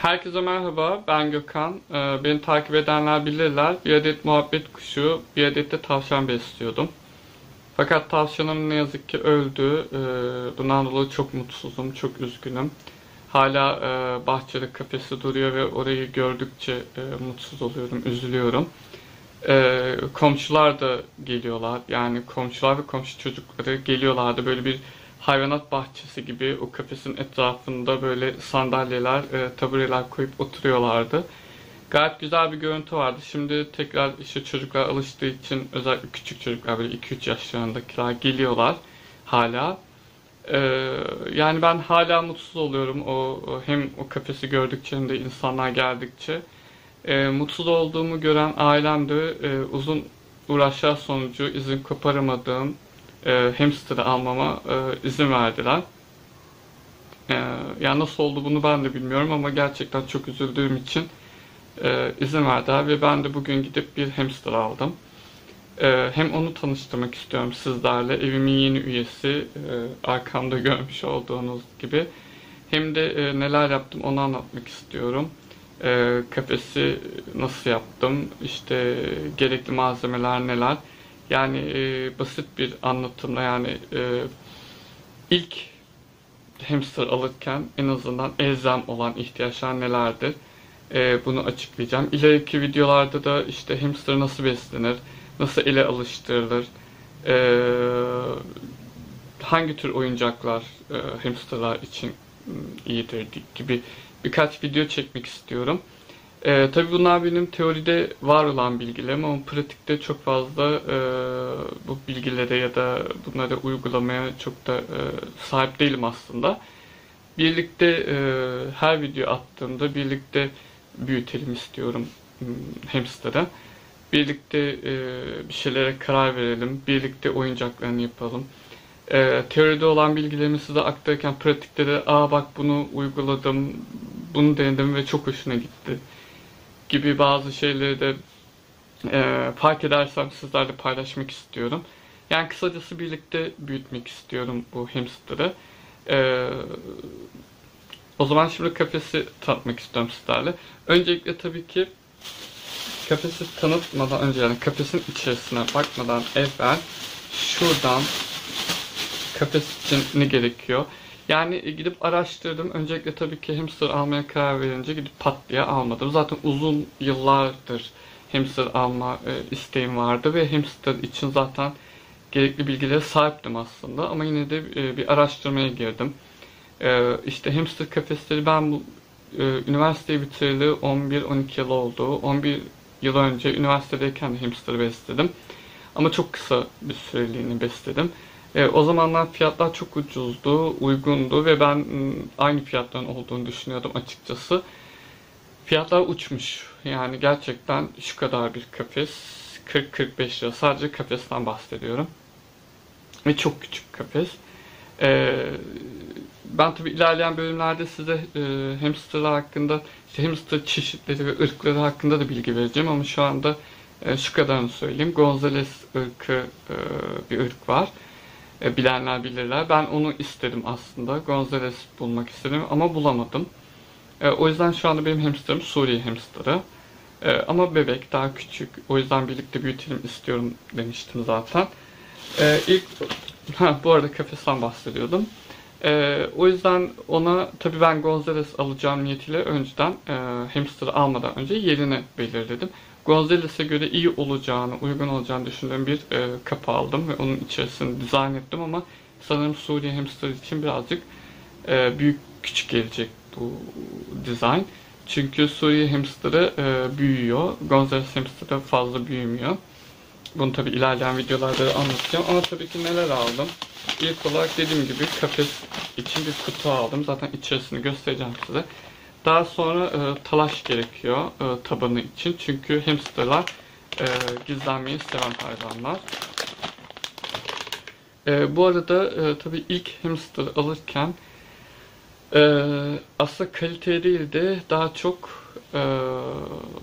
Herkese merhaba, ben Gökhan. Beni takip edenler bilirler. Bir adet muhabbet kuşu, bir adet de tavşan besliyordum. Fakat tavşanım ne yazık ki öldü. Bundan dolayı çok mutsuzum, çok üzgünüm. Hala bahçede kafesi duruyor ve orayı gördükçe mutsuz oluyorum, üzülüyorum. Komşular da geliyorlar. Yani komşular ve komşu çocukları geliyorlardı. Böyle bir hayvanat bahçesi gibi o kafesin etrafında böyle sandalyeler, tabureler koyup oturuyorlardı. Gayet güzel bir görüntü vardı. Şimdi tekrar işte çocuklar alıştığı için özellikle küçük çocuklar böyle 2-3 yaşlarındakiler geliyorlar hala. Yani ben hala mutsuz oluyorum hem o kafesi gördükçe hem de insanlar geldikçe. Mutsuz olduğumu gören ailem de uzun uğraşlar sonucu izin koparamadığım hamster'ı almama izin verdiler. Yani nasıl oldu bunu ben de bilmiyorum ama gerçekten çok üzüldüğüm için izin verdiler ve ben de bugün gidip bir hamster aldım. Hem onu tanıştırmak istiyorum sizlerle, evimin yeni üyesi, arkamda görmüş olduğunuz gibi. Hem de neler yaptım onu anlatmak istiyorum. Kafesi nasıl yaptım, işte gerekli malzemeler neler. Yani basit bir anlatımla yani ilk hamster alırken en azından elzem olan ihtiyaçlar nelerdir? Bunu açıklayacağım. İleriki videolarda da işte hamster nasıl beslenir, nasıl ele alıştırılır, hangi tür oyuncaklar hamsterlar için iyidir gibi birkaç video çekmek istiyorum. Tabii bunlar benim teoride var olan bilgilerim ama pratikte çok fazla bu bilgilere ya da bunları uygulamaya çok da sahip değilim aslında. Birlikte her video attığımda birlikte büyütelim istiyorum hamster'ı. Birlikte bir şeylere karar verelim, birlikte oyuncaklarını yapalım. Teoride olan bilgilerimi size aktarırken pratikte de bak bunu uyguladım, bunu denedim ve çok hoşuna gitti gibi bazı şeyleri de fark edersem sizlerle paylaşmak istiyorum. Yani kısacası birlikte büyütmek istiyorum bu hamster'ı. E, O zaman şimdi kafesi tanıtmak istiyorum sizlerle. Öncelikle tabii ki kafesi tanıtmadan önce yani kafesin içerisine bakmadan evvel şuradan kafes için ne gerekiyor? Yani gidip araştırdım. Öncelikle tabii ki hamster almaya karar verince gidip pat diye almadım. Zaten uzun yıllardır hamster alma isteğim vardı ve hamster için zaten gerekli bilgilere sahiptim aslında. Ama yine de bir araştırmaya girdim. İşte hamster kafesleri ben bu üniversiteyi bitireli 11-12 yıl oldu. 11 yıl önce üniversitedeyken de hamster besledim. Ama çok kısa bir süreliğini besledim. O zamanlar fiyatlar çok ucuzdu, uygundu ve ben aynı fiyatların olduğunu düşünüyordum açıkçası. Fiyatlar uçmuş. Yani gerçekten şu kadar bir kafes, 40-45 lira. Sadece kafesten bahsediyorum. Ve çok küçük kafes. Ben tabii ilerleyen bölümlerde size hamsterlar hakkında, işte hamster çeşitleri ve ırkları hakkında da bilgi vereceğim ama şu anda şu kadarını söyleyeyim. Gonzales ırkı bir ırk var. Bilenler bilirler. Ben onu istedim aslında. Gonzales bulmak istedim ama bulamadım. O yüzden şu anda benim hamsterım Suriye hamsterı. Ama bebek, daha küçük. O yüzden birlikte büyütelim istiyorum demiştim zaten. İlk, bu arada kafesten bahsediyordum. O yüzden ona tabii ben Gonzales alacağım niyetiyle önceden hamster'ı almadan önce yerini belirledim. Gonzales'e göre iyi olacağını, uygun olacağını düşündüğüm bir kapı aldım ve onun içerisini dizayn ettim ama sanırım Suriye hamster için birazcık büyük küçük gelecek bu dizayn. Çünkü Suriye hamsterı büyüyor. Gonzales hamsterı fazla büyümüyor. Bunu tabi ilerleyen videolarda anlatacağım. Ama tabii ki neler aldım. İlk olarak dediğim gibi kafes için bir kutu aldım. Zaten içerisini göstereceğim size. Daha sonra talaş gerekiyor tabanı için. Çünkü hamsterlar gizlenmeyi seven hayvanlar. Bu arada tabii ilk hamster alırken aslında kaliteye değil de daha çok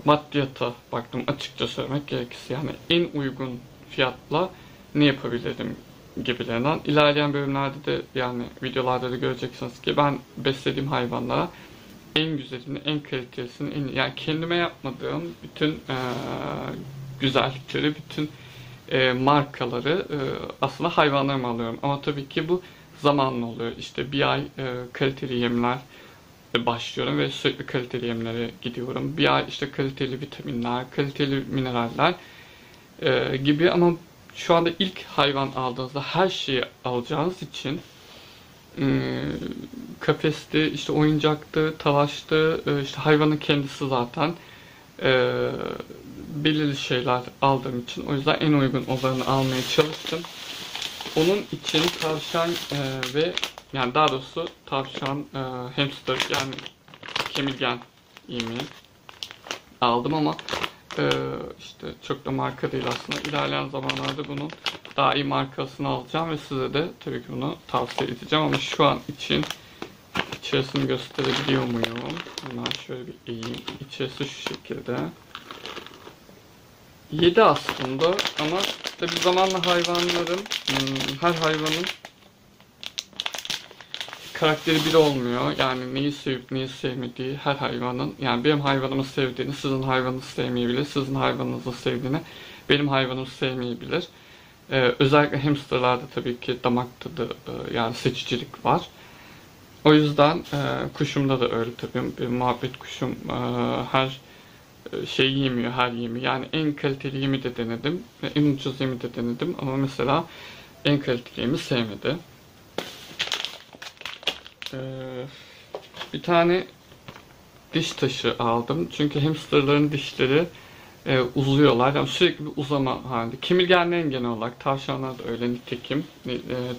maddiyata baktım açıkça söylemek gerekirse. Yani en uygun fiyatla ne yapabilirim gibilerinden. İlerleyen bölümlerde de yani videolarda da göreceksiniz ki ben beslediğim hayvanlara en güzelini, en kalitesini, yani kendime yapmadığım bütün güzellikleri, bütün markaları aslında hayvanlarıma alıyorum. Ama tabii ki bu zamanla oluyor. İşte bir ay kaliteli yemler başlıyorum ve sürekli kaliteli yemlere gidiyorum. Bir ay işte kaliteli vitaminler, kaliteli mineraller gibi, ama şu anda ilk hayvan aldığınızda her şeyi alacağınız için kafesti, işte oyuncaktı, talaştı, işte hayvanın kendisi zaten belirli şeyler aldığım için, o yüzden en uygun olanı almaya çalıştım. Onun için tavşan ve yani daha doğrusu tavşan, hamster, yani kemirgen yemeği aldım, ama işte çok da marka değil aslında. İlerleyen zamanlarda bunun daha iyi markasını alacağım ve size de tabii ki bunu tavsiye edeceğim, ama şu an için içerisini gösterebiliyor muyum? Hemen şöyle bir eğeyim. İçerisi şu şekilde. 7 aslında, ama tabii zamanla hayvanların, her hayvanın karakteri bir olmuyor. Yani neyi sevip neyi sevmediği her hayvanın, yani benim hayvanımı sevdiğini sizin hayvanınız sevmeyebilir. Sizin hayvanınızı sevdiğini benim hayvanım sevmeyebilir. Özellikle hamsterlarda tabii ki damak tadı, yani seçicilik var. O yüzden kuşumda da öyle tabii. Bir muhabbet kuşum her şey yemiyor, her yemi. Yani en kaliteli yemi de denedim ve en ucuz yemi de denedim, ama mesela en kaliteli yemi sevmedi. Bir tane diş taşı aldım. Çünkü hamsterların dişleri uzuyorlar. Yani sürekli bir uzama halinde. Kemirgenlerin genel olarak, tavşanlar da öyle nitekim.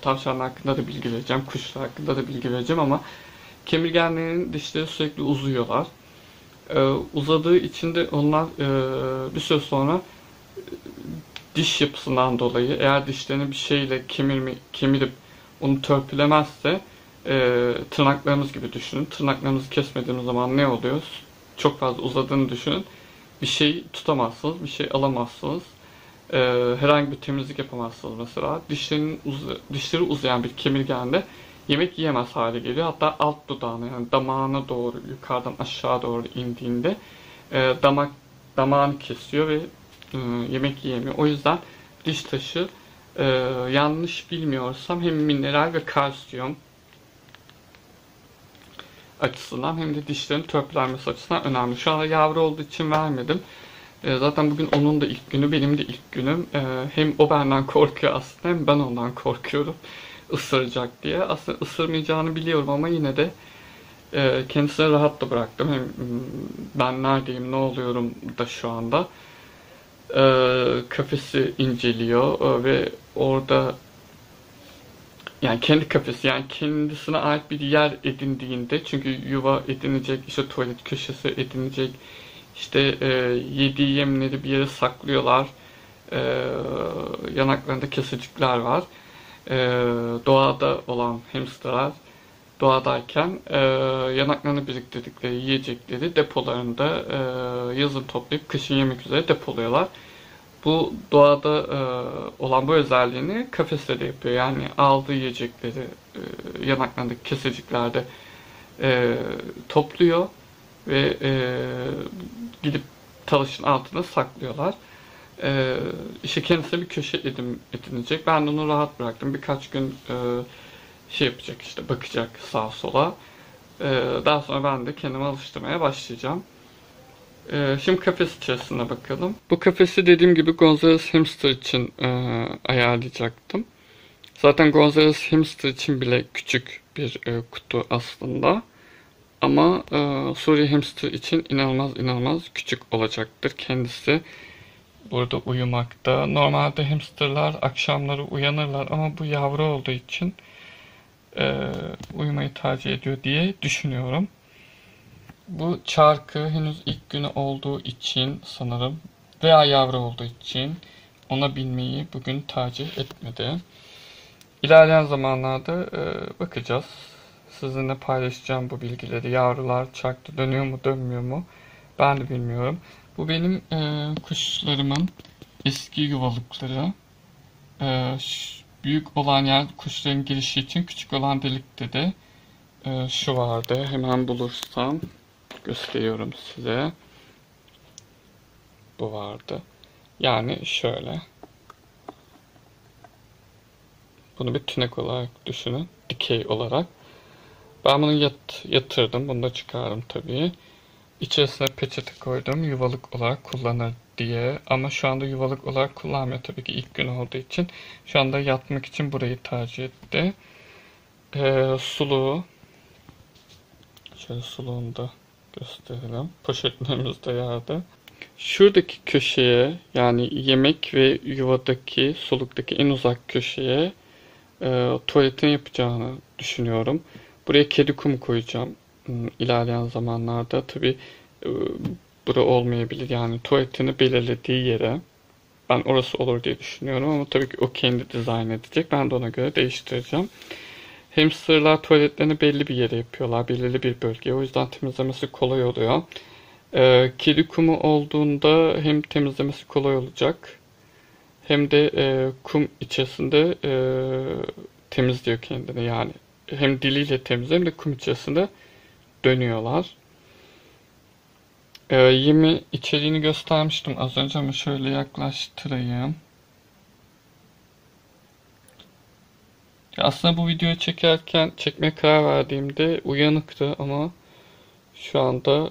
Tavşanlar hakkında da bilgi vereceğim, kuşlar hakkında da bilgi vereceğim, ama kemirgenlerin dişleri sürekli uzuyorlar. Uzadığı için de onlar bir süre sonra diş yapısından dolayı, eğer dişlerini bir şeyle kemirip onu törpülemezse, tırnaklarımız gibi düşünün. Tırnaklarımızı kesmediğimiz zaman ne oluyor? Çok fazla uzadığını düşünün. Bir şey tutamazsınız, bir şey alamazsınız. Herhangi bir temizlik yapamazsınız mesela. Dişleri uzayan bir kemirgende yemek yiyemez hale geliyor. Hatta alt dudağına, yani damağına doğru, yukarıdan aşağı doğru indiğinde damağını kesiyor ve yemek yiyemiyor. O yüzden diş taşı, yanlış bilmiyorsam, hem mineral ve kalsiyum açısından hem de dişlerin törpülenmesi açısından önemli. Şu anda yavru olduğu için vermedim. Zaten bugün onun da ilk günü, benim de ilk günüm. Hem o benden korkuyor aslında, hem ben ondan korkuyorum ısıracak diye. Aslında ısırmayacağını biliyorum, ama yine de kendisine rahat da bıraktım. Hem ben neredeyim, ne oluyorum da şu anda. Kafesi inceliyor ve orada, yani kendi kafesi, yani kendisine ait bir yer edindiğinde, çünkü yuva edinecek, işte tuvalet köşesi edinecek, işte yediği yemleri bir yere saklıyorlar, yanaklarında kesecikler var. Doğada olan hamsterlar doğadayken yanaklarını biriktirdikleri yiyecekleri depolarında yazın toplayıp kışın yemek üzere depoluyorlar. Bu doğada olan bu özelliğini kafeste de yapıyor. Yani aldığı yiyecekleri yanaklarındaki keseciklerde topluyor ve gidip talaşın altına saklıyorlar. İşte kendisine bir köşe edinecek. Ben de onu rahat bıraktım. Birkaç gün şey yapacak, işte bakacak sağa sola. Daha sonra ben de kendimi alıştırmaya başlayacağım. Şimdi kafes içerisine bakalım. Bu kafesi dediğim gibi Gonzales Hamster için ayarlayacaktım. Zaten Gonzales Hamster için bile küçük bir kutu aslında. Ama Suri Hamster için inanılmaz küçük olacaktır kendisi. Burada uyumakta. Normalde hamsterlar akşamları uyanırlar, ama bu yavru olduğu için uyumayı tercih ediyor diye düşünüyorum. Bu çarkı henüz ilk günü olduğu için sanırım, veya yavru olduğu için ona binmeyi bugün tercih etmedi. İlerleyen zamanlarda bakacağız. Sizinle paylaşacağım bu bilgileri. Yavrular çarkta dönüyor mu dönmüyor mu ben de bilmiyorum. Bu benim kuşlarımın eski yuvalıkları. Büyük olan yer kuşların girişi için, küçük olan delikte de şu vardı. Hemen bulursam. gösteriyorum size. Bu vardı. Yani şöyle. Bunu bir tünek olarak düşünün. Dikey olarak. Ben bunu yatırdım. Bunu da çıkardım tabii. İçerisine peçete koydum. Yuvalık olarak kullanır diye. Ama şu anda yuvalık olarak kullanmıyor tabii ki ilk gün olduğu için. Şu anda yatmak için burayı tercih etti. Suluğu. Şöyle suluğunu da gösterelim. Poşetlerimiz de yerde. Şuradaki köşeye, yani yemek ve yuvadaki, soluktaki en uzak köşeye tuvaletini yapacağını düşünüyorum. Buraya kedi kumu koyacağım. İlerleyen zamanlarda tabii e, bura olmayabilir. Yani tuvaletini belirlediği yere. Ben orası olur diye düşünüyorum ama tabii ki o kendi dizayn edecek. Ben de ona göre değiştireceğim. Hamsterlar tuvaletlerini belli bir yere yapıyorlar. Belirli bir bölgeye. O yüzden temizlemesi kolay oluyor. Kedi kumu olduğunda hem temizlemesi kolay olacak hem de kum içerisinde temizliyor kendini. Yani hem diliyle temizliyor hem de kum içerisinde dönüyorlar. Yemi içeriğini göstermiştim az önce ama şöyle yaklaştırayım. Aslında bu videoyu çekmeye karar verdiğimde uyanıktı ama şu anda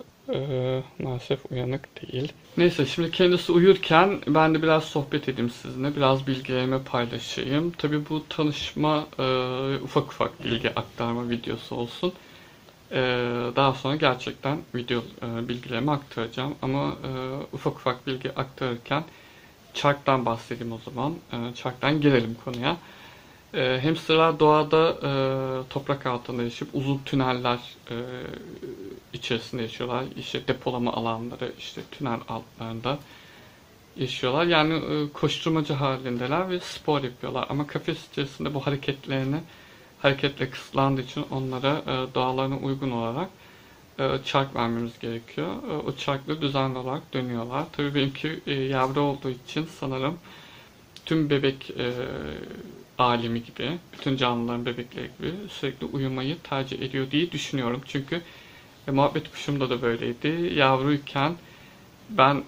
maalesef uyanık değil. Neyse, şimdi kendisi uyurken ben de biraz sohbet edeyim sizinle. Biraz bilgilerimi paylaşayım. Tabii bu tanışma ufak ufak bilgi aktarma videosu olsun. Daha sonra gerçekten bilgilerimi aktaracağım. Ama ufak ufak bilgi aktarırken çarktan bahsedeyim o zaman. Çarktan girelim konuya. Hamsterlar doğada toprak altında yaşayıp uzun tüneller içerisinde yaşıyorlar. İşte depolama alanları, işte tünel altlarında yaşıyorlar. Yani koşturmacı halindeler ve spor yapıyorlar. Ama kafes içerisinde bu hareketle kısıtlandığı için onlara doğalarına uygun olarak çark vermemiz gerekiyor. O çarkla düzenli olarak dönüyorlar. Tabii benimki yavru olduğu için sanırım tüm bebek alemi gibi, bütün canlıların bebekleri gibi sürekli uyumayı tercih ediyor diye düşünüyorum. Çünkü muhabbet kuşumda da böyleydi. Yavruyken ben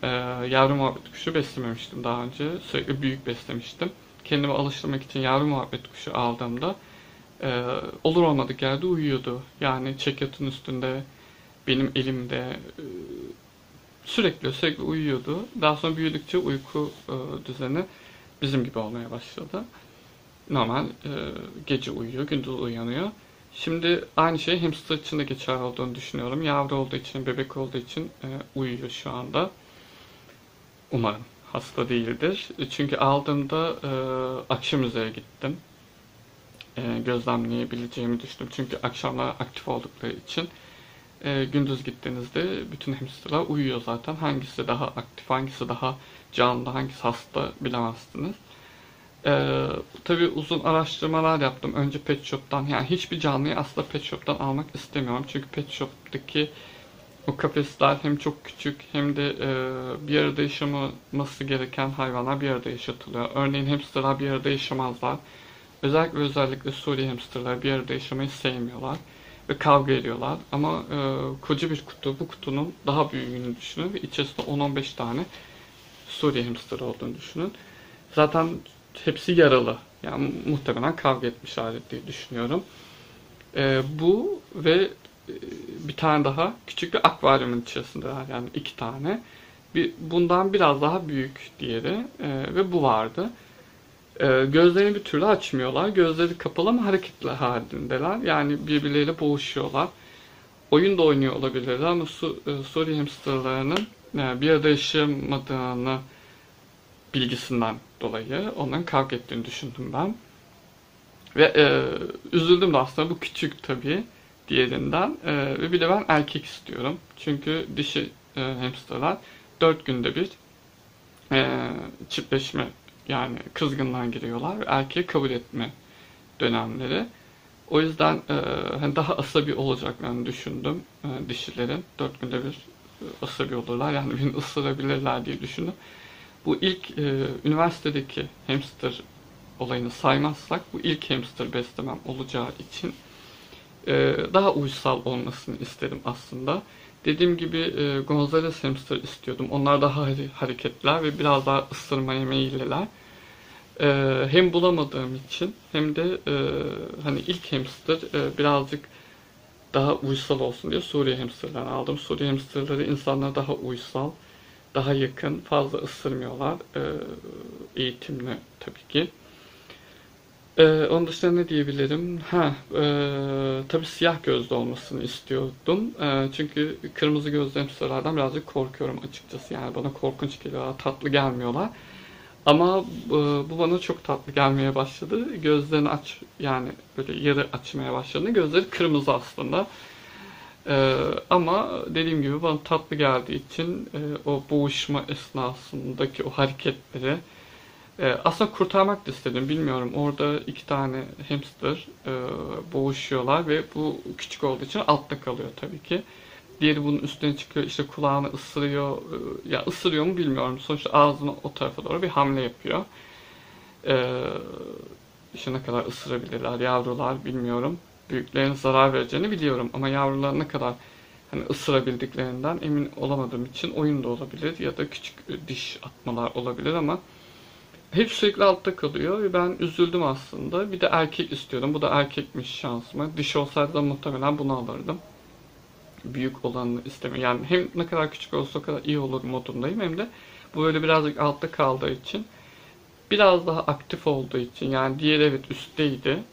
yavru muhabbet kuşu beslememiştim daha önce. Sürekli büyük beslemiştim. Kendimi alıştırmak için yavru muhabbet kuşu aldığımda olur olmadık yerde uyuyordu. Yani çekyatın üstünde, benim elimde sürekli uyuyordu. Daha sonra büyüdükçe uyku düzeni bizim gibi olmaya başladı. Normal gece uyuyor, gündüz uyanıyor. Şimdi aynı şey hamster için de geçerli olduğunu düşünüyorum. Yavru olduğu için, bebek olduğu için uyuyor şu anda. Umarım hasta değildir. Çünkü aldığımda akşam üzere gittim. Gözlemleyebileceğimi düşündüm. Çünkü akşamlar aktif oldukları için gündüz gittiğinizde bütün hamsterlar uyuyor zaten. Hangisi daha aktif, hangisi daha canlı, hangisi hasta bilemezsiniz. Tabii uzun araştırmalar yaptım. Önce Pet Shop'tan, yani hiçbir canlıyı aslında Pet Shop'tan almak istemiyorum. Çünkü Pet Shop'taki o kafesler hem çok küçük hem de bir arada yaşaması gereken hayvanlar bir arada yaşatılıyor. Örneğin hamsterlar bir arada yaşamazlar. Özellikle Suri hamsterlar bir arada yaşamayı sevmiyorlar ve kavga ediyorlar. Ama koca bir kutu, bu kutunun daha büyüğünü düşünün ve içerisinde 10-15 tane Suri hamster olduğunu düşünün. Zaten hepsi yaralı. Yani muhtemelen kavga etmişler diye düşünüyorum. Bu ve bir tane daha küçük bir akvaryumun içerisinde var. Yani 2 tane. Bundan biraz daha büyük diğeri ve bu vardı. Gözlerini bir türlü açmıyorlar. Gözleri kapalı ama hareketli halindeler. Yani birbirleriyle boğuşuyorlar. Oyun da oynuyor olabilirler ama Suri hamsterlarının bir arada yaşamadığını bilgisinden dolayı onların kavga ettiğini düşündüm ben. Ve üzüldüm de aslında, bu küçük tabii diğerinden. Ve bir de ben erkek istiyorum. Çünkü dişi hamsterlar 4 günde bir çiftleşme, yani kızgınlığa giriyorlar ve erkeği kabul etme dönemleri. O yüzden hani daha asabi olacaklarını düşündüm dişilerin. 4 günde bir asabi olurlar. Yani beni ısırabilirler diye düşündüm. Bu ilk üniversitedeki hamster olayını saymazsak bu ilk hamster beslemem olacağı için daha uysal olmasını istedim aslında. Dediğim gibi Gonzales hamster istiyordum. Onlar daha hareketliler ve biraz daha ısırmaya meyilliler. Hem bulamadığım için hem de hani ilk hamster birazcık daha uysal olsun diye Suriye hamsterlarını aldım. Suriye hamsterları insanlara daha uysal, daha yakın, fazla ısırmıyorlar. Eğitimli tabii ki. Onun dışında ne diyebilirim? Tabii siyah gözlü olmasını istiyordum. Çünkü kırmızı gözlü hamsterlardan birazcık korkuyorum açıkçası. Yani bana korkunç geliyorlar, tatlı gelmiyorlar. Ama bu bana çok tatlı gelmeye başladı. Gözlerini aç, yani böyle yarı açmaya başladı. Gözleri kırmızı aslında. Ama dediğim gibi bana tatlı geldiği için o boğuşma esnasındaki o hareketleri aslında kurtarmak da istedim. Bilmiyorum. Orada iki tane hamster boğuşuyorlar ve bu küçük olduğu için altta kalıyor tabii ki. Diğeri bunun üstüne çıkıyor, işte kulağını ısırıyor. Ya ısırıyor mu bilmiyorum. Sonuçta ağzını o tarafa doğru bir hamle yapıyor. İşte ne kadar ısırabilirler yavrular bilmiyorum. Büyüklerin zarar vereceğini biliyorum ama yavrular ne kadar hani ısırabildiklerinden emin olamadığım için oyun da olabilir ya da küçük diş atmalar olabilir ama hep sürekli altta kalıyor ve ben üzüldüm aslında. Bir de erkek istiyordum. Bu da erkekmiş şansıma. Dişi olsaydı da muhtemelen bunu alırdım. Büyük olanını istemiyorum. Yani hem ne kadar küçük olsa o kadar iyi olur modundayım hem de bu böyle birazcık altta kaldığı için biraz daha aktif olduğu için yani diğer evet üstteydi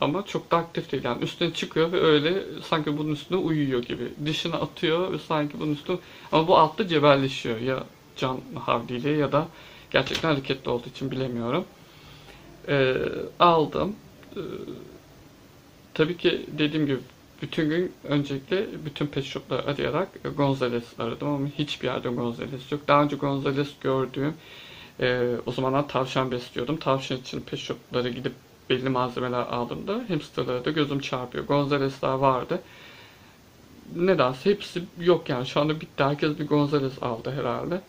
ama çok da aktif değil. Yani üstüne çıkıyor ve öyle sanki bunun üstüne uyuyor gibi. Dişini atıyor ve sanki bunun üstüne ama bu altta cebelleşiyor ya can havliyle ya da gerçekten hareketli olduğu için bilemiyorum. Aldım. Ee, tabii ki dediğim gibi bütün gün öncelikle bütün pet shop'ları arayarak Gonzales aradım ama hiçbir yerde Gonzales yok. Daha önce Gonzales gördüğüm o zamanlar tavşan besliyordum. Tavşan için pet shop'lara gidip belli malzemeler aldığımda hamsterlara da gözüm çarpıyor. Gonzales'ler vardı. Nedense hepsi yok yani. Şu anda bitti. Herkes bir Gonzales aldı herhalde.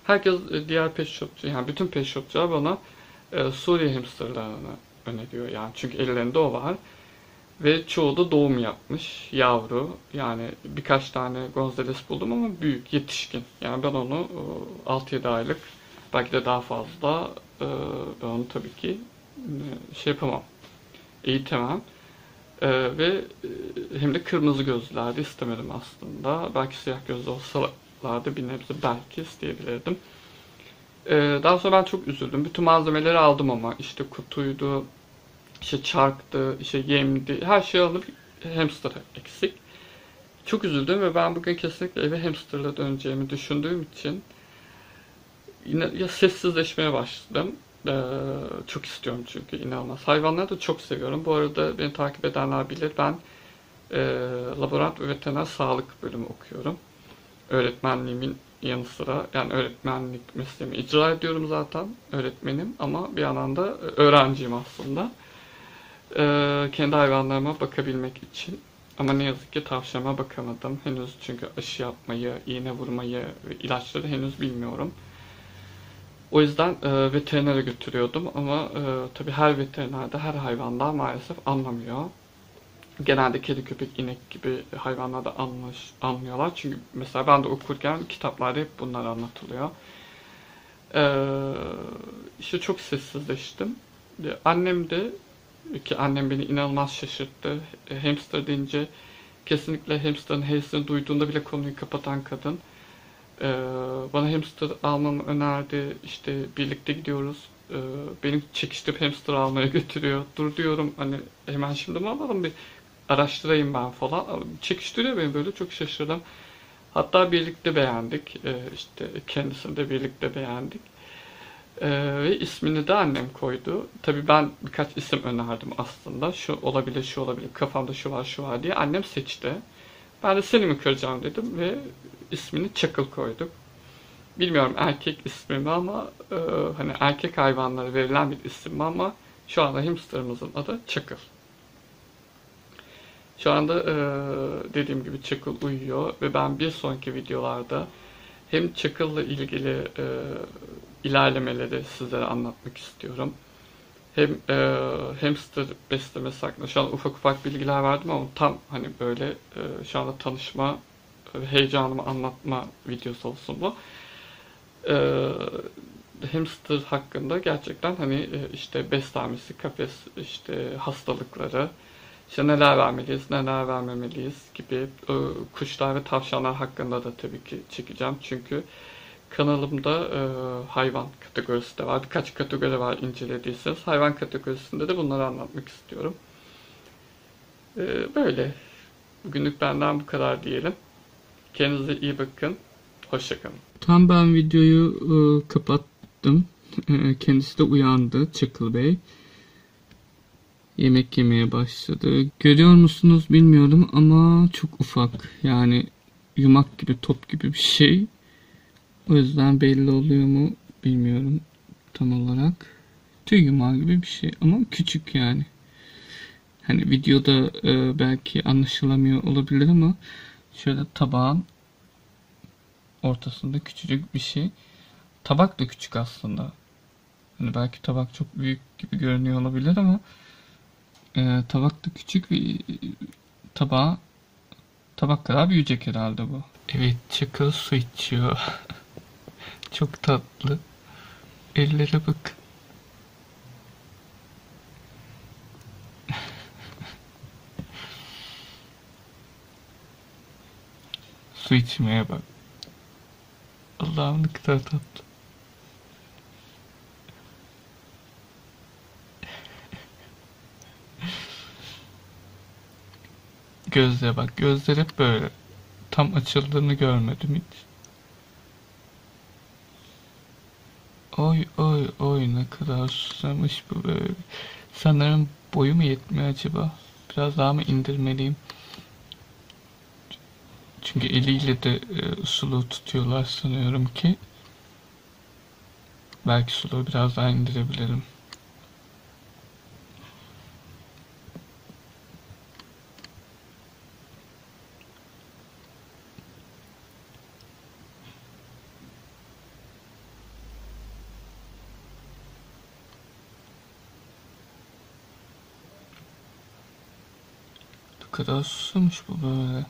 Herkes diğer pet shopçu yani bütün pet shopçular bana Suriye hamsterlarını öneriyor yani. Çünkü ellerinde o var. Ve çoğu da doğum yapmış. Yavru. Yani birkaç tane Gonzales buldum ama büyük, yetişkin. Yani ben onu 6-7 aylık belki de daha fazla ben onu tabii ki şey yapamam. Eğitemem. Ve hem de kırmızı gözlülerdi istemedim aslında. Belki siyah gözlü olsalardı bir nebze belki isteyebilirdim. Daha sonra ben çok üzüldüm. Bütün malzemeleri aldım ama işte kutuydu, işte çarktı, işte yemdi, her şeyi alıp hamster eksik. Çok üzüldüm ve ben bugün kesinlikle eve hamsterla döneceğimi düşündüğüm için yine ya sessizleşmeye başladım. Çok istiyorum çünkü inanılmaz. Hayvanları da çok seviyorum. Bu arada beni takip edenler bilir. Ben e, laborant ve veteriner sağlık bölümü okuyorum. Öğretmenliğimin yanı sıra yani öğretmenlik mesleğimi icra ediyorum zaten. Öğretmenim ama bir yandan da öğrenciyim aslında. Kendi hayvanlarıma bakabilmek için. Ama ne yazık ki tavşanıma bakamadım. Henüz çünkü aşı yapmayı, iğne vurmayı ve ilaçları henüz bilmiyorum. O yüzden veterinere götürüyordum ama tabii her veterinerde her hayvandan maalesef anlamıyor. Genelde kedi, köpek, inek gibi hayvanlarda anlıyorlar. Çünkü mesela ben de okurken kitaplarda hep bunlar anlatılıyor. İşte çok sessizleştim. Annem de ki annem beni inanılmaz şaşırttı. Hamster deyince kesinlikle hamsterın h'sini duyduğunda bile konuyu kapatan kadın. Bana hamster almamı önerdi. İşte birlikte gidiyoruz. Beni çekiştirip hamster almaya götürüyor. Dur diyorum hani hemen şimdi mi alalım bir araştırayım ben falan. Çekiştiriyor beni böyle çok şaşırdım. Hatta birlikte beğendik. İşte kendisini de birlikte beğendik. Ve ismini de annem koydu. Tabii ben birkaç isim önerdim aslında. Şu olabilir, şu olabilir, kafamda şu var, şu var diye. Annem seçti. Ben de seni mi kıracağım dedim ve ismini Çakıl koyduk. Bilmiyorum erkek ismi mi ama hani erkek hayvanlara verilen bir isim mi ama şu anda hamsterımızın adı Çakıl. Şu anda dediğim gibi Çakıl uyuyor ve ben bir sonraki videolarda hem Çakıl'la ilgili ilerlemeleri sizlere anlatmak istiyorum. Hem hamster beslemesi hakkında şu an ufak ufak bilgiler verdim ama tam hani böyle şu anda tanışma tabii heyecanımı anlatma videosu olsun bu. Ee, Hamster hakkında gerçekten hani işte beslenmesi, kafes, işte hastalıkları, işte neler vermeliyiz, neler vermemeliyiz gibi kuşlar ve tavşanlar hakkında da tabii ki çekeceğim. Çünkü kanalımda hayvan kategorisi de var. Birkaç kategori var incelediyseniz. Hayvan kategorisinde de bunları anlatmak istiyorum. Böyle. Bugünlük benden bu kadar diyelim. Kendinize iyi bakın. Hoşça kalın. Tam ben videoyu kapattım. Kendisi de uyandı, Çakıl Bey. Yemek yemeye başladı. Görüyor musunuz bilmiyorum ama çok ufak. Yani yumak gibi, top gibi bir şey. O yüzden belli oluyor mu bilmiyorum tam olarak. Tüy yumağı gibi bir şey ama küçük yani. Hani videoda belki anlaşılamıyor olabilir ama şöyle tabağın ortasında küçücük bir şey. Tabak da küçük aslında. Hani belki tabak çok büyük gibi görünüyor olabilir ama tabak da küçük ve tabak kadar büyüyecek herhalde bu. Evet, Çakıl su içiyor. Çok tatlı. Ellere bak. Su içmeye bak. Allah'ım ne kadar tatlı. Gözlere bak. Gözler hep böyle. Tam açıldığını görmedim hiç. Oy oy oy ne kadar susamış bu böyle. Sanırım boyu mu yetmiyor acaba? Biraz daha mı indirmeliyim? Çünkü eliyle de suluğu tutuyorlar sanıyorum ki. Belki suluğu biraz daha indirebilirim. Bu kadar susamış bu böyle.